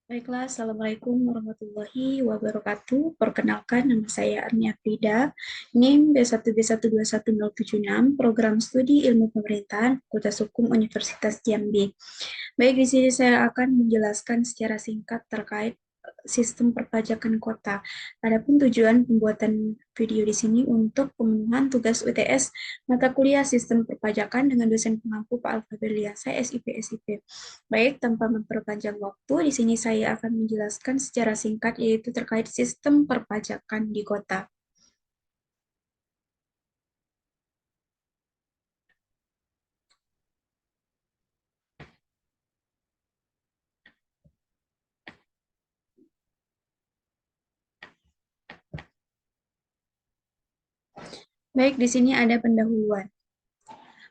Baiklah, Assalamualaikum warahmatullahi wabarakatuh. Perkenalkan, nama saya Arnia Frida, NIM B1B1211076, Program Studi Ilmu Pemerintahan, Fakultas Hukum Universitas Jambi. Baik, di sini saya akan menjelaskan secara singkat terkait sistem perpajakan kota. Adapun tujuan pembuatan video di sini untuk pemenuhan tugas UTS mata kuliah sistem perpajakan dengan dosen pengampu Pak Alfabel saya SIP SIP. Baik, tanpa memperpanjang waktu, di sini saya akan menjelaskan secara singkat yaitu terkait sistem perpajakan di kota. Baik, di sini ada pendahuluan.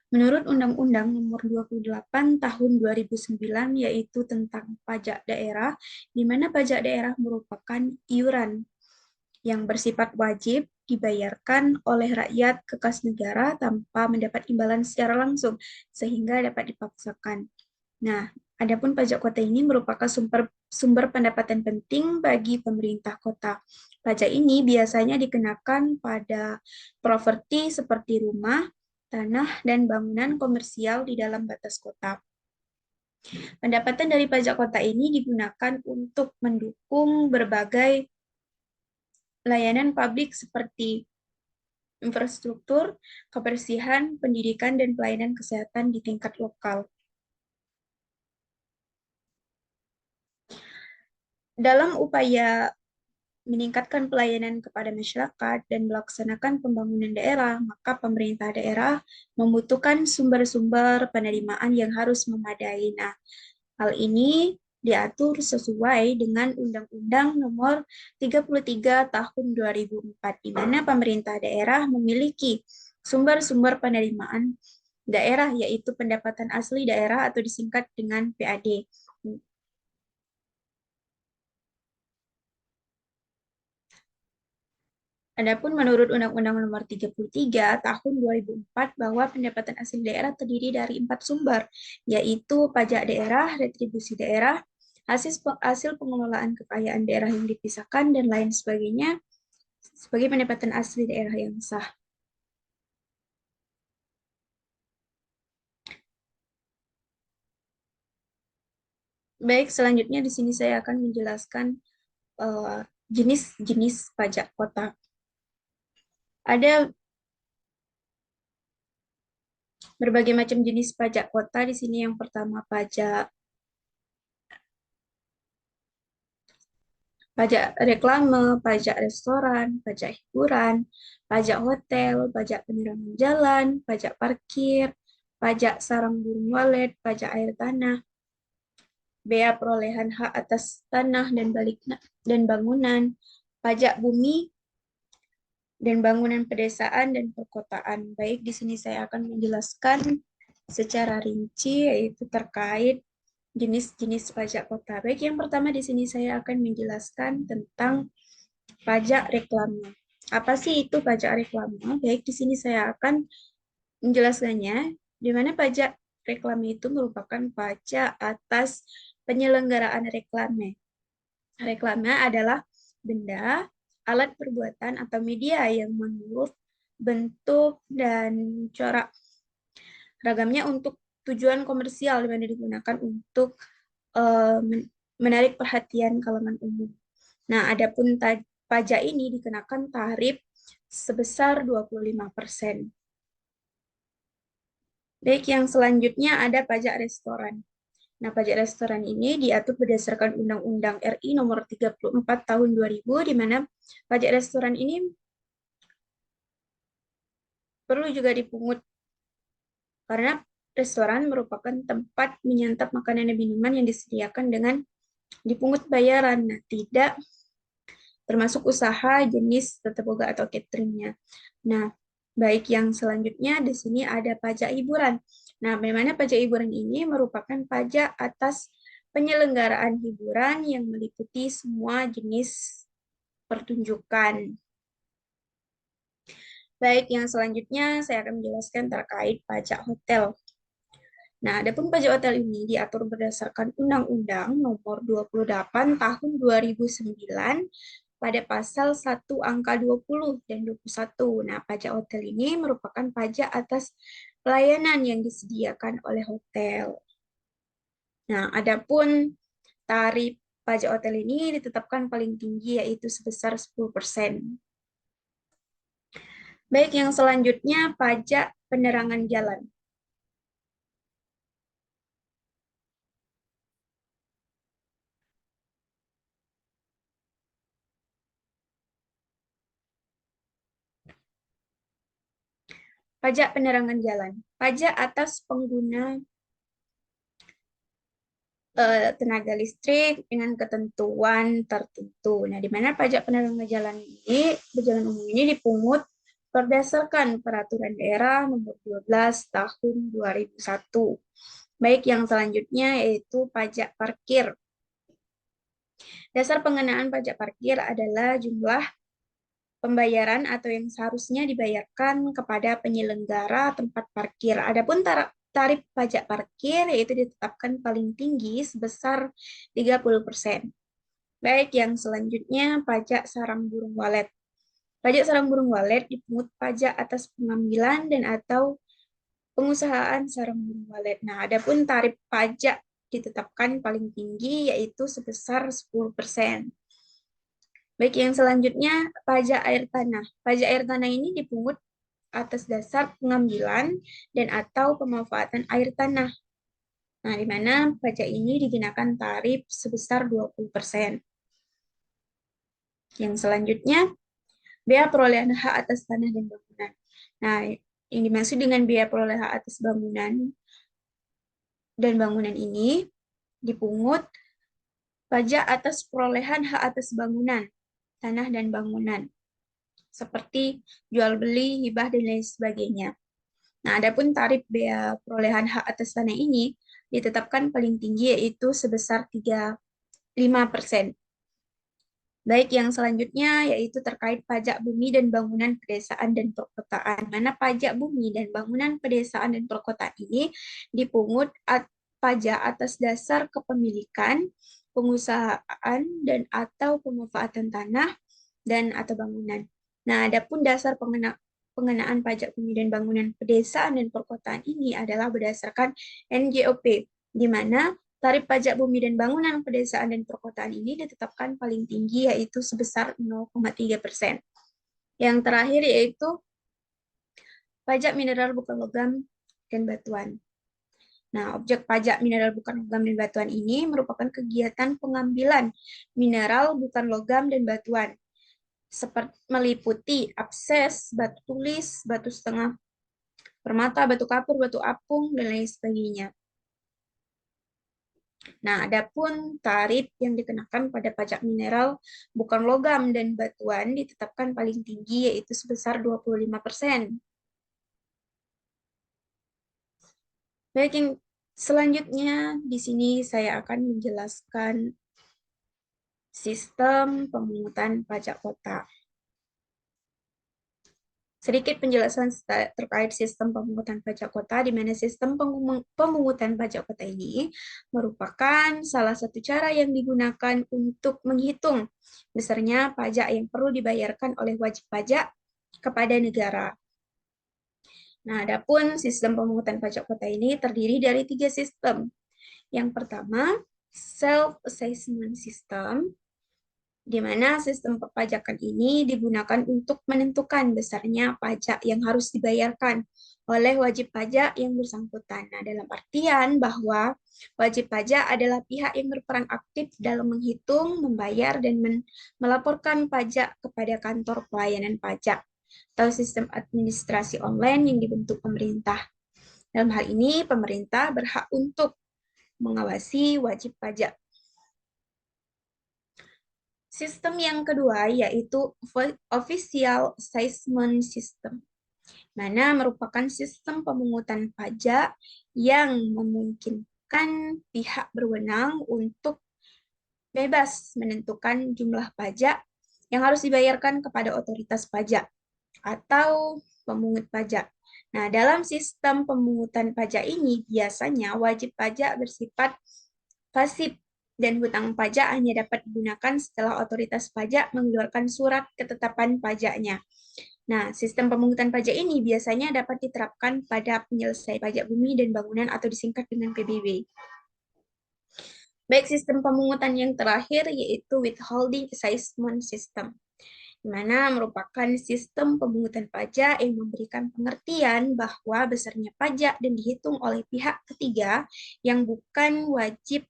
Menurut Undang-Undang Nomor 28 Tahun 2009 yaitu tentang pajak daerah, di mana pajak daerah merupakan iuran yang bersifat wajib dibayarkan oleh rakyat ke kas negara tanpa mendapat imbalan secara langsung, sehingga dapat dipaksakan. Nah, adapun pajak kota ini merupakan sumber pendapatan penting bagi pemerintah kota. Pajak ini biasanya dikenakan pada properti seperti rumah, tanah, dan bangunan komersial di dalam batas kota. Pendapatan dari pajak kota ini digunakan untuk mendukung berbagai layanan publik seperti infrastruktur, kebersihan, pendidikan, dan pelayanan kesehatan di tingkat lokal. Dalam upaya meningkatkan pelayanan kepada masyarakat dan melaksanakan pembangunan daerah, maka pemerintah daerah membutuhkan sumber-sumber penerimaan yang harus memadai. Nah, hal ini diatur sesuai dengan Undang-Undang Nomor 33 Tahun 2004, di mana pemerintah daerah memiliki sumber-sumber penerimaan daerah, yaitu pendapatan asli daerah atau disingkat dengan PAD. Adapun menurut Undang-Undang Nomor 33 Tahun 2004 bahwa pendapatan asli daerah terdiri dari 4 sumber, yaitu pajak daerah, retribusi daerah, hasil pengelolaan kekayaan daerah yang dipisahkan, dan lain sebagainya, sebagai pendapatan asli daerah yang sah. Baik, selanjutnya di sini saya akan menjelaskan jenis-jenis pajak kota. Ada berbagai macam jenis pajak kota di sini. Yang pertama pajak reklame, pajak restoran, pajak hiburan, pajak hotel, pajak penerangan jalan, pajak parkir, pajak sarang burung walet, pajak air tanah, bea perolehan hak atas tanah dan bangunan, pajak bumi, dan bangunan pedesaan dan perkotaan. Baik, di sini saya akan menjelaskan secara rinci yaitu terkait jenis-jenis pajak kota. Baik, yang pertama di sini saya akan menjelaskan tentang pajak reklame. Apa sih itu pajak reklame? Baik, di sini saya akan menjelaskannya, di mana pajak reklame itu merupakan pajak atas penyelenggaraan reklame. Reklame adalah benda, alat perbuatan, atau media yang menurut bentuk dan corak ragamnya untuk tujuan komersial, di mana digunakan untuk menarik perhatian kalangan umum. Nah, adapun pajak ini dikenakan tarif sebesar 25%. Baik, yang selanjutnya ada pajak restoran. Nah, pajak restoran ini diatur berdasarkan Undang-Undang RI Nomor 34 Tahun 2000, di mana pajak restoran ini perlu juga dipungut karena restoran merupakan tempat menyantap makanan dan minuman yang disediakan dengan dipungut bayaran. Nah, tidak termasuk usaha jenis tata boga atau cateringnya. Nah, baik, yang selanjutnya di sini ada pajak hiburan. Nah, bagaimana pajak hiburan ini merupakan pajak atas penyelenggaraan hiburan yang meliputi semua jenis pertunjukan. Baik, yang selanjutnya saya akan menjelaskan terkait pajak hotel. Nah, adapun pajak hotel ini diatur berdasarkan Undang-Undang Nomor 28 Tahun 2009 pada pasal 1 angka 20 dan 21. Nah, pajak hotel ini merupakan pajak atas pelayanan yang disediakan oleh hotel. Nah, adapun tarif pajak hotel ini ditetapkan paling tinggi yaitu sebesar 10%. Baik, yang selanjutnya pajak penerangan jalan. Pajak penerangan jalan. Pajak atas pengguna tenaga listrik dengan ketentuan tertentu. Nah, di mana pajak penerangan jalan ini, berjalan umum ini dipungut berdasarkan Peraturan Daerah Nomor 12 Tahun 2001. Baik, yang selanjutnya yaitu pajak parkir. Dasar pengenaan pajak parkir adalah jumlah pembayaran atau yang seharusnya dibayarkan kepada penyelenggara tempat parkir. Adapun tarif pajak parkir yaitu ditetapkan paling tinggi sebesar 30%. Baik, yang selanjutnya pajak sarang burung walet. Pajak sarang burung walet dipungut pajak atas pengambilan dan atau pengusahaan sarang burung walet. Nah, adapun tarif pajak ditetapkan paling tinggi yaitu sebesar 10%. Baik, yang selanjutnya pajak air tanah. Pajak air tanah ini dipungut atas dasar pengambilan dan atau pemanfaatan air tanah. Nah, di mana pajak ini dikenakan tarif sebesar 20%. Yang selanjutnya, bea perolehan hak atas tanah dan bangunan. Nah, yang dimaksud dengan bea perolehan hak atas bangunan dan bangunan ini dipungut pajak atas perolehan hak atas bangunan, tanah dan bangunan, seperti jual beli, hibah, dan lain sebagainya. Nah, adapun tarif bea perolehan hak atas tanah ini ditetapkan paling tinggi yaitu sebesar 35%. Baik, yang selanjutnya yaitu terkait pajak bumi dan bangunan pedesaan dan perkotaan. Mana pajak bumi dan bangunan pedesaan dan perkotaan ini dipungut pajak atas dasar kepemilikan, pengusahaan dan atau pemanfaatan tanah dan atau bangunan. Nah, adapun dasar pengenaan pajak bumi dan bangunan pedesaan dan perkotaan ini adalah berdasarkan NJOP, di mana tarif pajak bumi dan bangunan pedesaan dan perkotaan ini ditetapkan paling tinggi yaitu sebesar 0,3%. Yang terakhir yaitu pajak mineral bukan logam dan batuan. Nah, objek pajak mineral bukan logam dan batuan ini merupakan kegiatan pengambilan mineral bukan logam dan batuan, seperti meliputi akses, batu tulis, batu setengah permata, batu kapur, batu apung, dan lain sebagainya. Nah, adapun tarif yang dikenakan pada pajak mineral bukan logam dan batuan ditetapkan paling tinggi yaitu sebesar 25%. Baik, yang selanjutnya di sini saya akan menjelaskan sistem pemungutan pajak kota. Sedikit penjelasan terkait sistem pemungutan pajak kota, di mana sistem pemungutan pajak kota ini merupakan salah satu cara yang digunakan untuk menghitung besarnya pajak yang perlu dibayarkan oleh wajib pajak kepada negara. Nah, adapun sistem pemungutan pajak kota ini terdiri dari 3 sistem. Yang pertama, self-assessment system, di mana sistem perpajakan ini digunakan untuk menentukan besarnya pajak yang harus dibayarkan oleh wajib pajak yang bersangkutan. Nah, dalam artian bahwa wajib pajak adalah pihak yang berperan aktif dalam menghitung, membayar, dan melaporkan pajak kepada kantor pelayanan pajak atau sistem administrasi online yang dibentuk pemerintah. Dalam hal ini, pemerintah berhak untuk mengawasi wajib pajak. Sistem yang kedua yaitu Official Assessment System, mana merupakan sistem pemungutan pajak yang memungkinkan pihak berwenang untuk bebas menentukan jumlah pajak yang harus dibayarkan kepada otoritas pajak. atau pemungut pajak. Nah, dalam sistem pemungutan pajak ini biasanya wajib pajak bersifat pasif dan hutang pajak hanya dapat digunakan setelah otoritas pajak mengeluarkan surat ketetapan pajaknya. Nah, sistem pemungutan pajak ini biasanya dapat diterapkan pada penyelesai pajak bumi dan bangunan atau disingkat dengan PBB. Baik sistem pemungutan yang terakhir yaitu withholding assessment system, di mana merupakan sistem pemungutan pajak yang memberikan pengertian bahwa besarnya pajak dan dihitung oleh pihak ketiga yang bukan wajib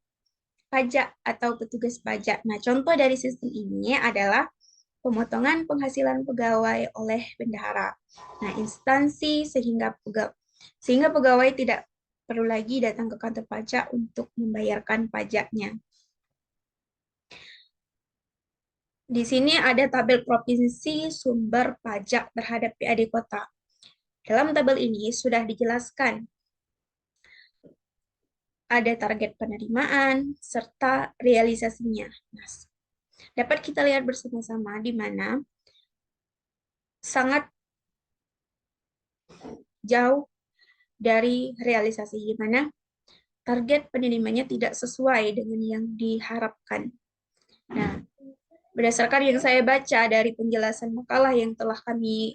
pajak atau petugas pajak. Nah, contoh dari sistem ini adalah pemotongan penghasilan pegawai oleh bendahara. Nah, instansi sehingga pegawai tidak perlu lagi datang ke kantor pajak untuk membayarkan pajaknya. Di sini ada tabel provinsi sumber pajak terhadap PAD kota. Dalam tabel ini sudah dijelaskan ada target penerimaan serta realisasinya. Nah, dapat kita lihat bersama-sama di mana sangat jauh dari realisasi, di mana target penerimanya tidak sesuai dengan yang diharapkan. Nah, berdasarkan yang saya baca dari penjelasan makalah yang telah kami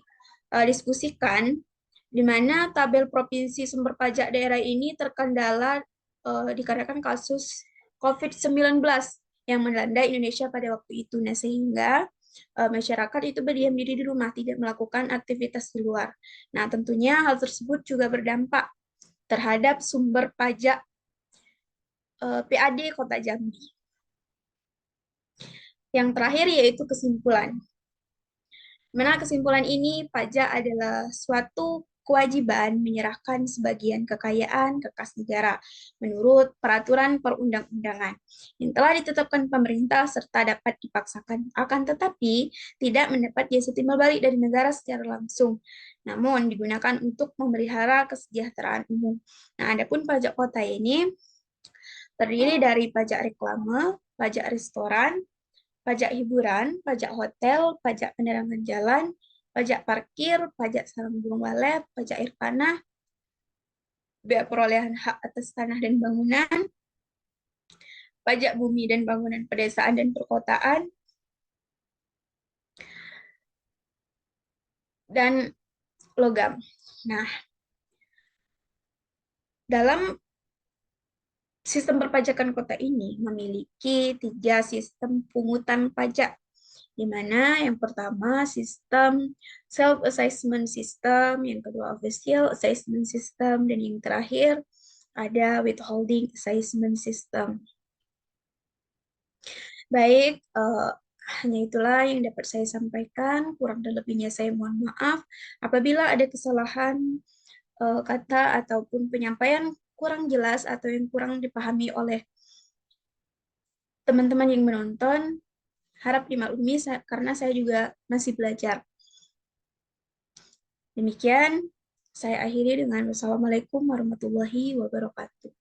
diskusikan, di mana tabel provinsi sumber pajak daerah ini terkendala dikarenakan kasus COVID-19 yang melanda Indonesia pada waktu itu. Nah, sehingga masyarakat itu berdiam diri di rumah, tidak melakukan aktivitas di luar. Nah, tentunya hal tersebut juga berdampak terhadap sumber pajak PAD Kota Jambi. Yang terakhir yaitu kesimpulan. Mana kesimpulan ini, pajak adalah suatu kewajiban menyerahkan sebagian kekayaan ke kas negara menurut peraturan perundang-undangan yang telah ditetapkan pemerintah serta dapat dipaksakan, akan tetapi tidak mendapat jasa timbal balik dari negara secara langsung, namun digunakan untuk memelihara kesejahteraan umum. Nah, adapun pajak kota ini terdiri dari pajak reklame, pajak restoran, pajak hiburan, pajak hotel, pajak penerangan jalan, pajak parkir, pajak sarang burung walet, pajak air tanah, bea perolehan hak atas tanah dan bangunan, pajak bumi dan bangunan pedesaan dan perkotaan, dan logam. Nah, dalam sistem perpajakan kota ini memiliki 3 sistem pungutan pajak, di mana yang pertama sistem self-assessment system, yang kedua official assessment system, dan yang terakhir ada withholding assessment system. Baik, hanya itulah yang dapat saya sampaikan. Kurang dan lebihnya saya mohon maaf. Apabila ada kesalahan kata ataupun penyampaian kurang jelas atau yang kurang dipahami oleh teman-teman yang menonton, harap dimaklumi karena saya juga masih belajar. Demikian, saya akhiri dengan wassalamualaikum warahmatullahi wabarakatuh.